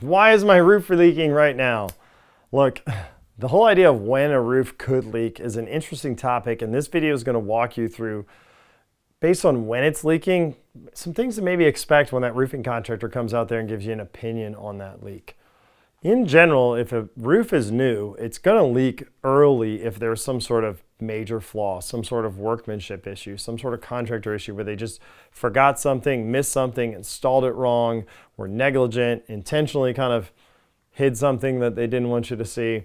Why is my roof leaking right now? Look, the whole idea of when a roof could leak is an interesting topic, and this video is going to walk you through, based on when it's leaking, some things to maybe expect when that roofing contractor comes out there and gives you an opinion on that leak. In general, if a roof is new, it's going to leak early if there's some sort of major flaw, some sort of workmanship issue, some sort of contractor issue where they just forgot something, missed something, installed it wrong, were negligent, intentionally kind of hid something that they didn't want you to see.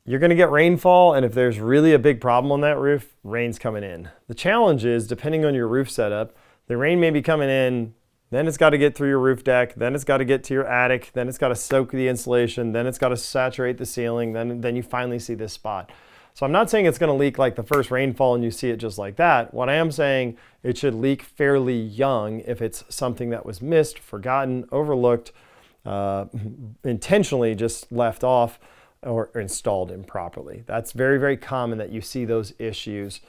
You're going to get rainfall, and if there's really a big problem on that roof, rain's coming in. The challenge is, depending on your roof setup, the rain may be coming in, then it's got to get through your roof deck, then it's got to get to your attic, then it's got to soak the insulation, then it's got to saturate the ceiling, then you finally see this spot. So I'm not saying it's going to leak like the first rainfall and you see it just like that. What I am saying, it should leak fairly young if it's something that was missed, forgotten, overlooked, intentionally just left off or installed improperly. That's very, very common that you see those issues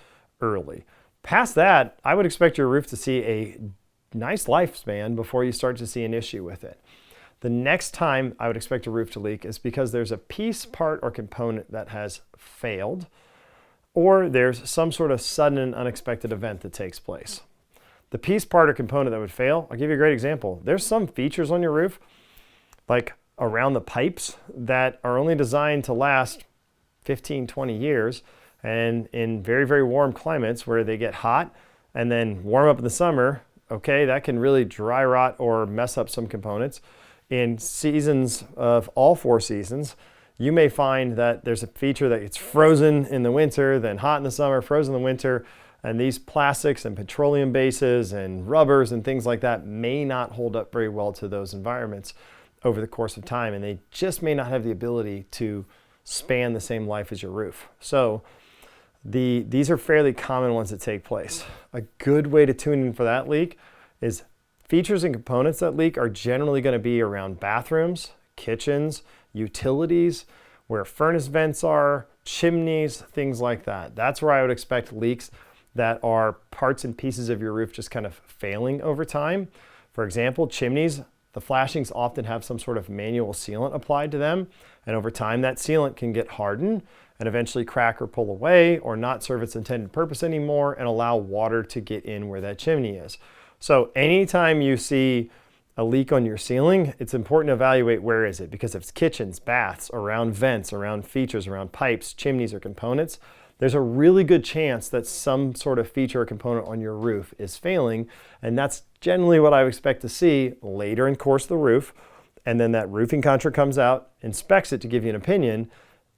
early. Past that, I would expect your roof to see a nice lifespan before you start to see an issue with it. The next time I would expect a roof to leak is because there's a piece, part, or component that has failed, or there's some sort of sudden and unexpected event that takes place. The piece, part, or component that would fail, I'll give you a great example. There's some features on your roof, like around the pipes, that are only designed to last 15, 20 years, and in very, very warm climates where they get hot and then warm up in the summer, okay, that can really dry rot or mess up some components. In seasons of all 4 seasons, you may find that there's a feature that gets frozen in the winter, then hot in the summer, frozen in the winter, and these plastics and petroleum bases and rubbers and things like that may not hold up very well to those environments over the course of time, and they just may not have the ability to span the same life as your roof. So these are fairly common ones that take place. A good way to tune in for that leak is features and components that leak are generally going to be around bathrooms, kitchens, utilities, where furnace vents are, chimneys, things like that. That's where I would expect leaks that are parts and pieces of your roof just kind of failing over time. For example, chimneys, the flashings often have some sort of manual sealant applied to them, and over time that sealant can get hardened and eventually crack or pull away or not serve its intended purpose anymore and allow water to get in where that chimney is. So anytime you see a leak on your ceiling, it's important to evaluate where is it, because if it's kitchens, baths, around vents, around features, around pipes, chimneys, or components, there's a really good chance that some sort of feature or component on your roof is failing, and that's generally what I would expect to see later in the course of the roof. And then that roofing contractor comes out, inspects it to give you an opinion.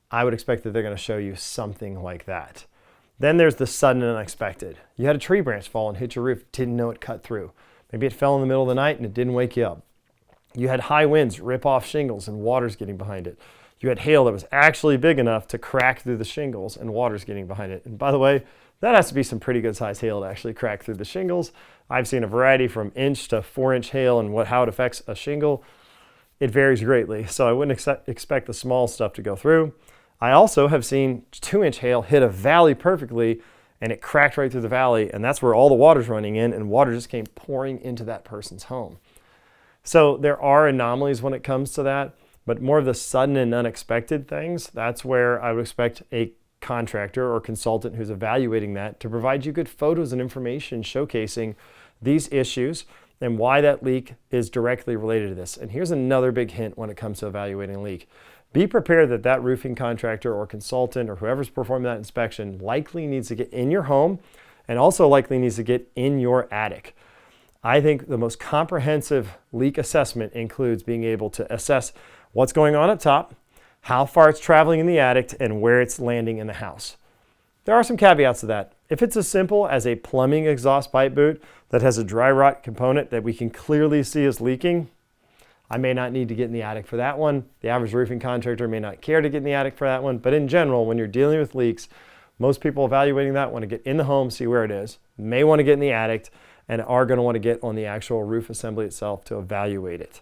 I would expect that they're going to show you something like that. Then there's the sudden and unexpected. You had a tree branch fall and hit your roof, didn't know it cut through. Maybe it fell in the middle of the night and it didn't wake you up. You had high winds rip off shingles and water's getting behind it. You had hail that was actually big enough to crack through the shingles and water's getting behind it. And by the way, that has to be some pretty good sized hail to actually crack through the shingles. I've seen a variety from inch to 4-inch hail and how it affects a shingle. It varies greatly, so I wouldn't expect the small stuff to go through. I also have seen 2-inch hail hit a valley perfectly and it cracked right through the valley, and that's where all the water's running in, and water just came pouring into that person's home. So there are anomalies when it comes to that, but more of the sudden and unexpected things, that's where I would expect a contractor or consultant who's evaluating that to provide you good photos and information showcasing these issues and why that leak is directly related to this. And here's another big hint when it comes to evaluating a leak. Be prepared that that roofing contractor or consultant or whoever's performing that inspection likely needs to get in your home and also likely needs to get in your attic. I think the most comprehensive leak assessment includes being able to assess what's going on up top, how far it's traveling in the attic, and where it's landing in the house. There are some caveats to that. If it's as simple as a plumbing exhaust pipe boot that has a dry rot component that we can clearly see is leaking, I may not need to get in the attic for that one. The average roofing contractor may not care to get in the attic for that one. But in general, when you're dealing with leaks, most people evaluating that want to get in the home, see where it is, may want to get in the attic, and are going to want to get on the actual roof assembly itself to evaluate it.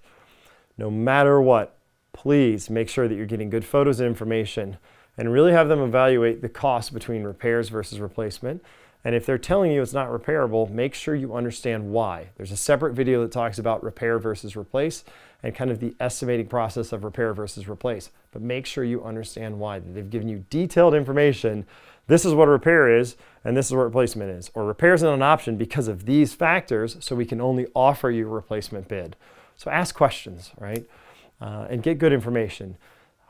No matter what, please make sure that you're getting good photos and information and really have them evaluate the cost between repairs versus replacement. And if they're telling you it's not repairable, make sure you understand why. There's a separate video that talks about repair versus replace, and kind of the estimating process of repair versus replace. But make sure you understand why. They've given you detailed information. This is what a repair is, and this is what replacement is. Or repair isn't an option because of these factors, so we can only offer you a replacement bid. So ask questions, right? And get good information.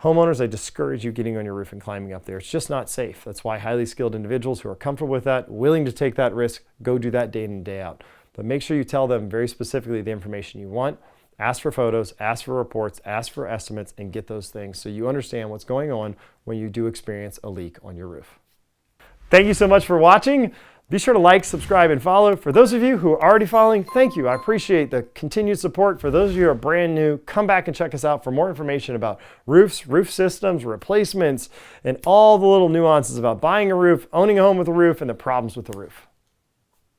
Homeowners, I discourage you getting on your roof and climbing up there. It's just not safe. That's why highly skilled individuals who are comfortable with that, willing to take that risk, go do that day in and day out. But make sure you tell them very specifically the information you want. Ask for photos, ask for reports, ask for estimates, and get those things so you understand what's going on when you do experience a leak on your roof. Thank you so much for watching. Be sure to like, subscribe, and follow. For those of you who are already following, thank you. I appreciate the continued support. For those of you who are brand new, come back and check us out for more information about roofs, roof systems, replacements, and all the little nuances about buying a roof, owning a home with a roof, and the problems with the roof.